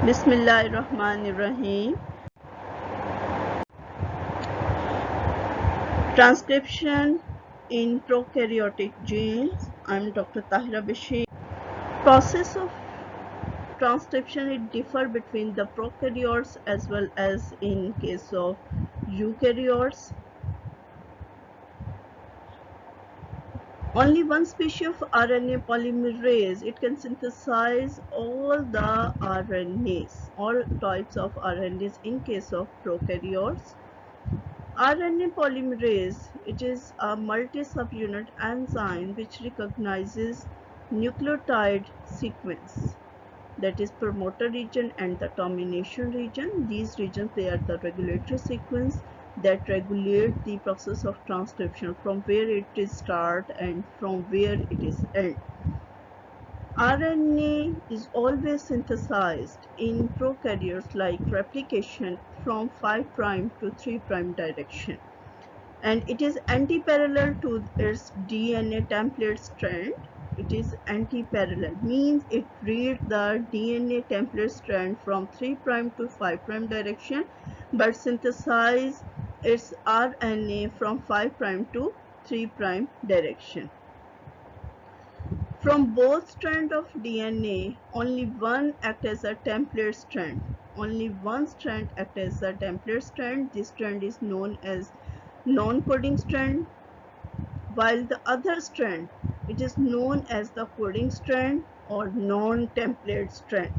Bismillahirrahmanirrahim. Transcription in prokaryotic genes. I'm Dr. Tahira Bashir. Process of transcription it differ between the prokaryotes as well as in case of eukaryotes. Only one species of RNA polymerase it can synthesize all the RNAs, all types of RNAs in case of prokaryotes. RNA polymerase it is a multi-subunit enzyme which recognizes nucleotide sequence, that is promoter region and the termination region. These regions they are the regulatory sequence that regulate the process of transcription from where it is start and from where it is end. RNA is always synthesized in prokaryotes like replication from 5' to 3' direction, and it is anti-parallel to its DNA template strand. It is anti-parallel means it reads the DNA template strand from 3' to 5' direction but synthesize its RNA from 5' to 3' direction. From both strands of DNA, only one acts as a template strand. Only one strand acts as a template strand. This strand is known as non-coding strand, while the other strand it is known as the coding strand or non-template strand.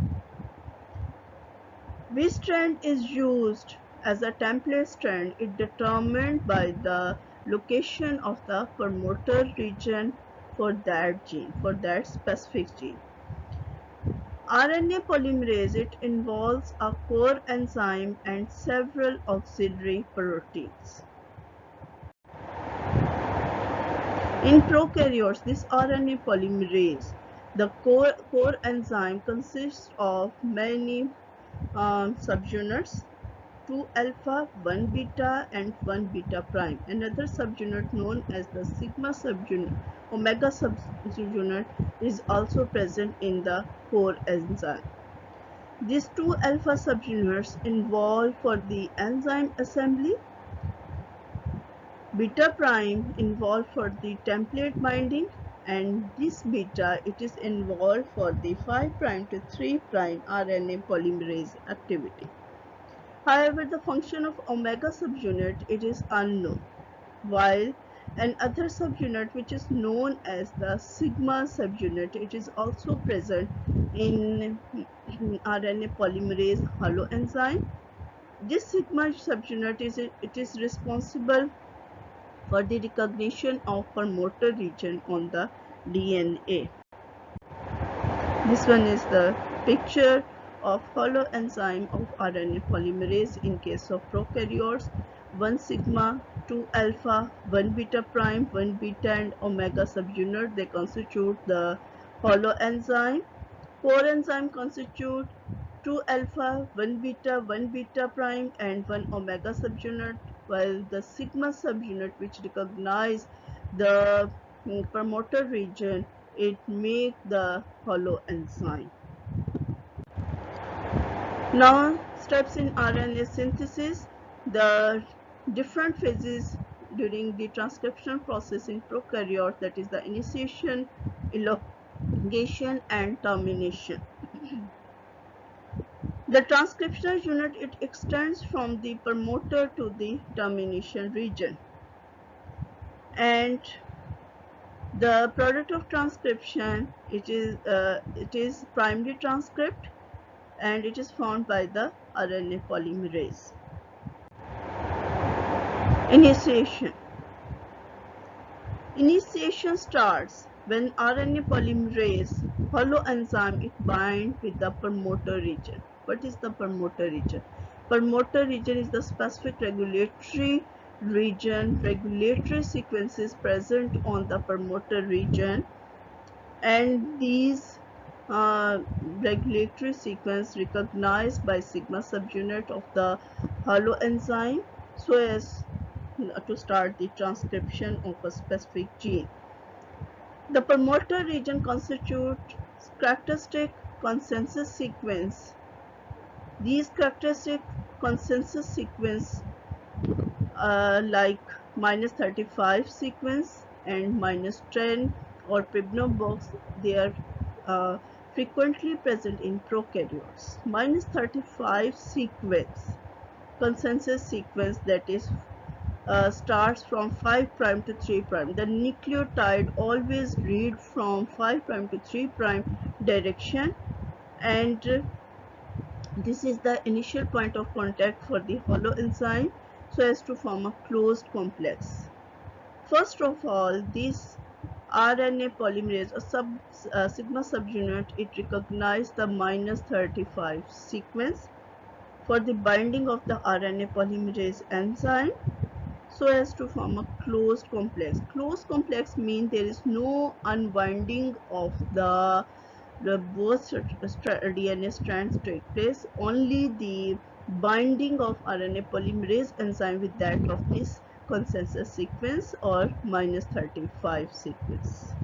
Which strand is used as a template strand is determined by the location of the promoter region for that gene, for that specific gene. RNA polymerase it involves a core enzyme and several auxiliary proteins. In prokaryotes, this RNA polymerase, the core enzyme consists of many subunits, 2 alpha, 1 beta and 1 beta prime. Another subunit known as the sigma subunit, omega subunit is also present in the core enzyme. These 2 alpha subunits involved for the enzyme assembly, beta prime involved for the template binding, and this beta it is involved for the 5' to 3' RNA polymerase activity. However, the function of omega subunit it is unknown, while another subunit which is known as the sigma subunit it is also present in RNA polymerase haloenzyme. This sigma subunit is responsible for the recognition of promoter region on the DNA. This one is the picture of haloenzyme of RNA polymerase in case of prokaryotes. 1 sigma, 2 alpha, 1 beta prime, 1 beta and omega subunit they constitute the haloenzyme. Core enzyme constitute 2 alpha, 1 beta prime and 1 omega subunit, while the sigma subunit which recognize the promoter region it make the haloenzyme. Now steps in RNA synthesis. The different phases during the transcription process in prokaryote, that is the initiation, elongation and termination. The transcriptional unit it extends from the promoter to the termination region, and the product of transcription it is primary transcript and it is found by the RNA polymerase. Initiation starts when RNA polymerase haloenzyme it binds with the promoter region. What is the promoter region? Promoter region is the specific regulatory region, regulatory sequences present on the promoter region, and these regulatory sequence recognized by sigma subunit of the haloenzyme so as to start the transcription of a specific gene. The promoter region constitutes characteristic consensus sequence These characteristic consensus sequence like -35 sequence and -10 or Pribnum box, they are uh, frequently present in prokaryotes. -35 sequence, consensus sequence, that is starts from 5 prime to 3 prime. The nucleotide always read from 5 prime to 3 prime direction, and this is the initial point of contact for the holoenzyme so as to form a closed complex. First of all, this RNA polymerase, a sigma subunit, it recognizes the -35 sequence for the binding of the RNA polymerase enzyme so as to form a closed complex. Closed complex means there is no unwinding of the both DNA strands take place. Only the binding of RNA polymerase enzyme with that of this consensus sequence or -35 sequence.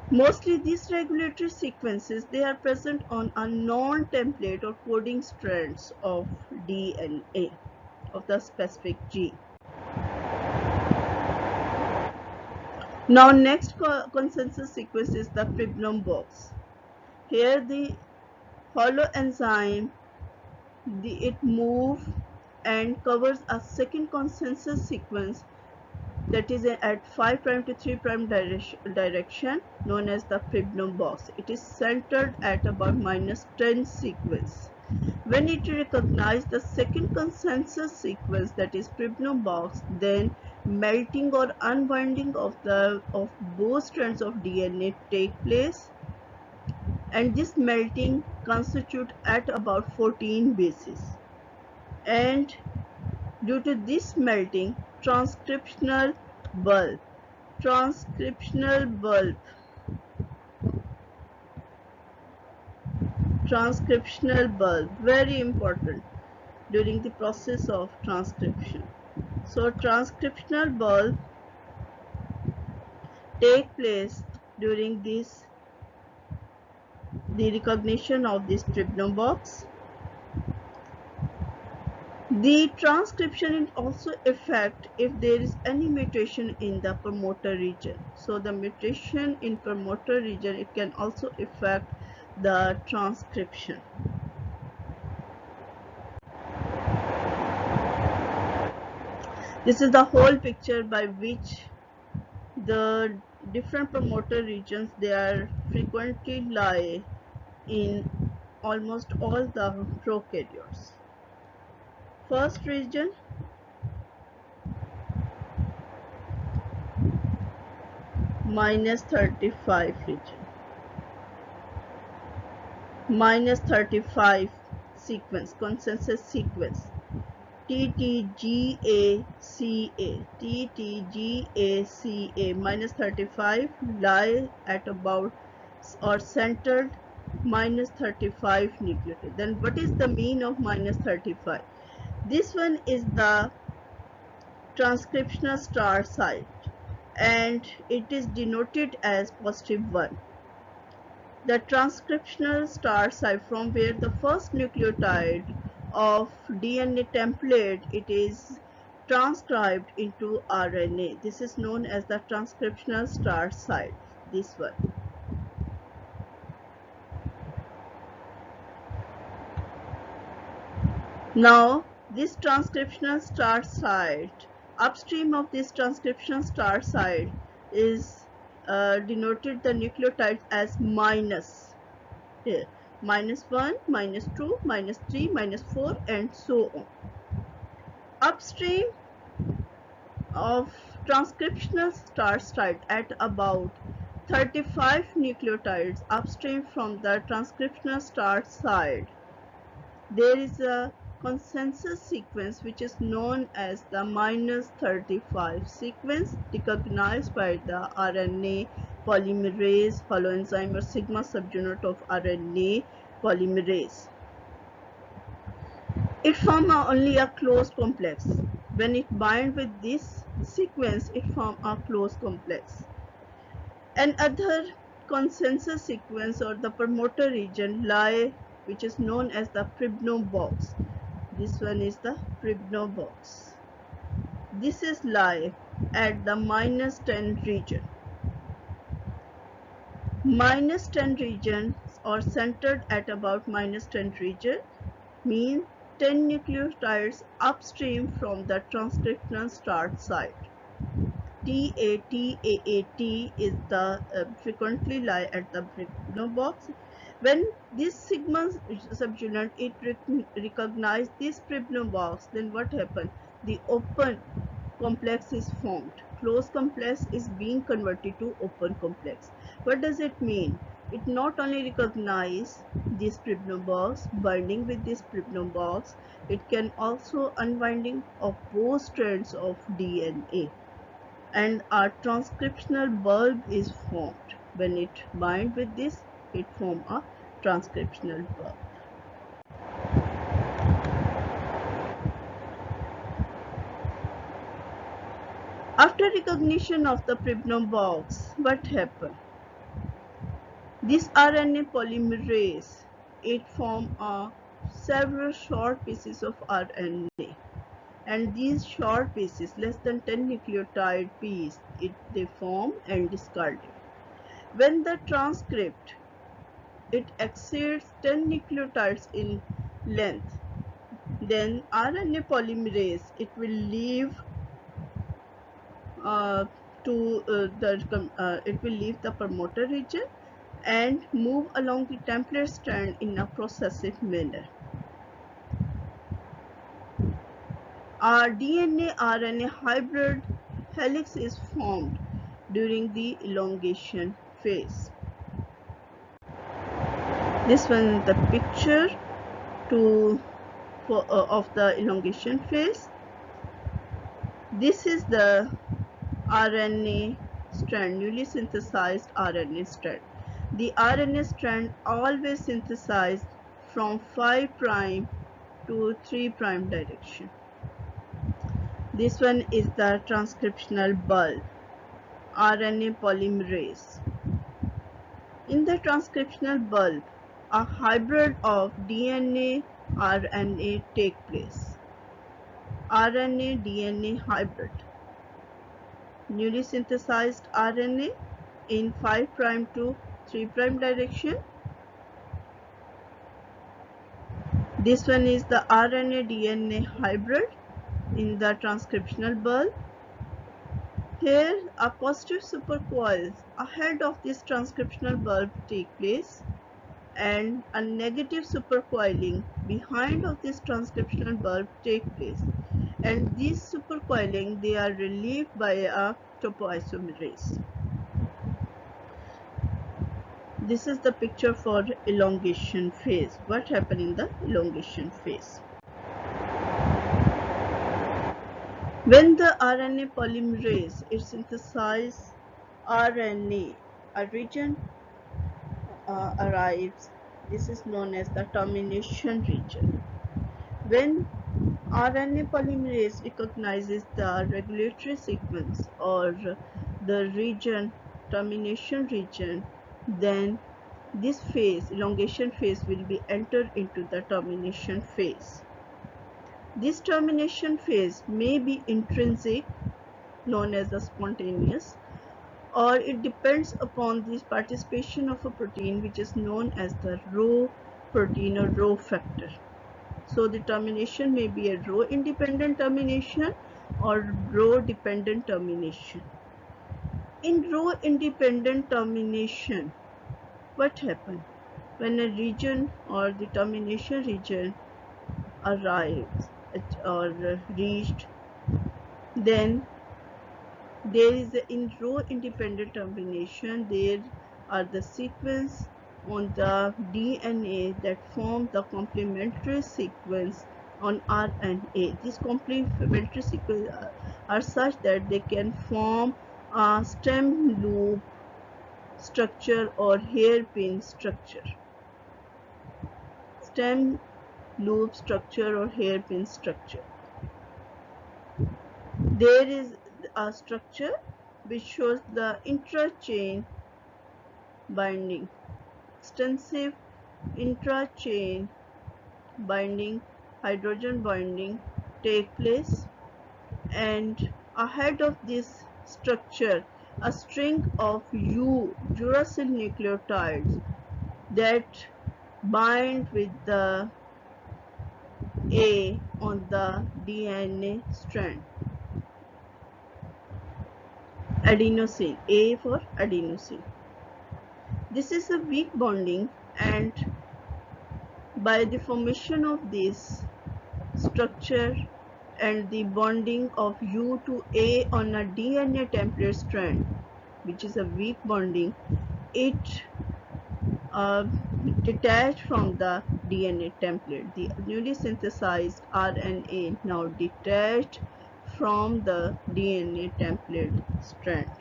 Mostly these regulatory sequences, they are present on a non-template or coding strands of DNA of the specific gene. Now next consensus sequence is the Pribnum box. Here the holoenzyme, it moves and covers a second consensus sequence that is at 5 prime to 3 prime direction known as the Pribnum box. It is centered at about -10 sequence. When it recognizes the second consensus sequence, that is Pribnum box, then melting or unwinding of both strands of DNA take place, and this melting constitute at about 14 bases, and due to this melting, transcriptional bulk very important during the process of transcription. So transcriptional bulk take place during the recognition of this Pribnum box. The transcription is also affect if there is any mutation in the promoter region. So the mutation in promoter region, it can also affect the transcription. This is the whole picture by which the different promoter regions, they are frequently lie in almost all the prokaryotes. First region, -35 region, -35 sequence, consensus sequence, TTGACA, -35 lie at about or centered -35 nucleotide. Then what is the mean of -35? This one is the transcriptional star site and it is denoted as +1. The transcriptional star site from where the first nucleotide of DNA template, it is transcribed into RNA. This is known as the transcriptional star site, this one. Now this transcriptional start site, upstream of this transcription start site is denoted the nucleotides as minus here, -1, -2, -3, -4 and so on. Upstream of transcriptional start site at about 35 nucleotides upstream from the transcriptional start site, there is a consensus sequence which is known as the -35 sequence, recognized by the RNA polymerase holoenzyme or sigma subunit of RNA polymerase. It forms only a closed complex. When it binds with this sequence, it forms a closed complex. Another consensus sequence or the promoter region lie which is known as the Pribnow box. This one is the Pribnow box. This is lie at the -10 region. -10 regions or centered at about -10 region mean 10 nucleotides upstream from the transcriptional start site. TAT is the frequently lie at the Pribnow box. When this sigma subunit it recognize this Pribnow box, then what happens? The open complex is formed. Closed complex is being converted to open complex. What does it mean? It not only recognize this Pribnow box, binding with this Pribnow box, it can also unwinding of both strands of DNA. And a transcriptional bulb is formed. When it binds with this, it forms a transcriptional bulb. After recognition of the Pribnow box, what happened? This RNA polymerase, it forms several short pieces of RNA. And these short pieces, less than 10 nucleotide piece, they form and discarded. When the transcript it exceeds 10 nucleotides in length, then RNA polymerase it will leave it will leave the promoter region and move along the template strand in a processive manner. Our DNA RNA hybrid helix is formed during the elongation phase. This one is the picture of the elongation phase. This is the RNA strand, newly synthesized RNA strand. The RNA strand always synthesized from 5' to 3' direction. This one is the transcriptional bulb, RNA polymerase. In the transcriptional bulb, a hybrid of DNA RNA take place. RNA DNA hybrid. Newly synthesized RNA in 5' to 3' direction. This one is the RNA DNA hybrid in the transcriptional bulb. Here a positive supercoil ahead of this transcriptional bulb take place and a negative supercoiling behind of this transcriptional bulb take place, and these supercoiling they are relieved by a topoisomerase. This is the picture for elongation phase. What happened in the elongation phase? When the RNA polymerase it synthesizes RNA, a region arrives. This is known as the termination region. When RNA polymerase recognizes the regulatory sequence or the region, termination region, then this phase, elongation phase, will be entered into the termination phase. This termination phase may be intrinsic, known as the spontaneous, or it depends upon the participation of a protein which is known as the Rho protein or Rho factor. So the termination may be a Rho independent termination or Rho dependent termination. In Rho independent termination, what happens? When a region or the termination region arrives or reached, then there is in Rho independent termination, there are the sequence on the DNA that form the complementary sequence on RNA. These complementary sequences are such that they can form a stem loop structure or hairpin structure. Stem loop structure or hairpin structure. There is a structure which shows the intra-chain binding, extensive intra-chain binding, hydrogen bonding take place, and ahead of this structure a string of uracil nucleotides that bind with the A on the DNA strand. Adenosine, A for adenosine. This is a weak bonding, and by the formation of this structure and the bonding of U to A on a DNA template strand, which is a weak bonding, it uh, detached from the DNA template. The newly synthesized RNA now detached from the DNA template strand.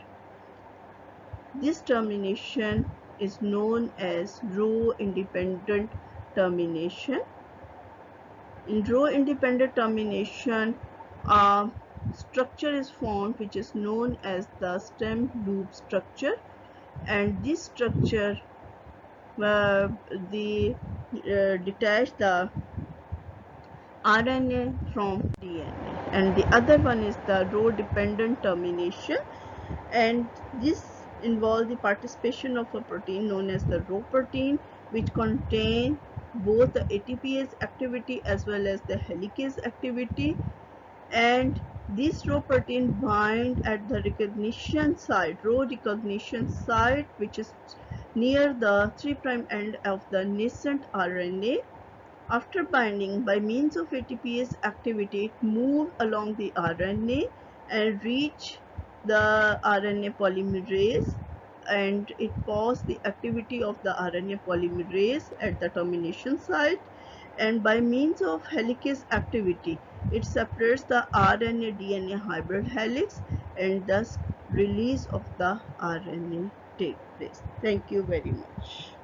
This termination is known as row-independent termination. In row-independent termination, a structure is formed which is known as the stem loop structure, and this structure detach the RNA from DNA, and the other one is the row dependent termination, and this involves the participation of a protein known as the row protein, which contain both the ATPase activity as well as the helicase activity, and this row protein bind at the recognition site, row recognition site, which is near the 3' end of the nascent RNA. After binding by means of ATPase activity, it moves along the RNA and reach the RNA polymerase, and it pauses the activity of the RNA polymerase at the termination site, and by means of helicase activity it separates the RNA DNA hybrid helix, and thus release of the RNA takes place. Thank you very much.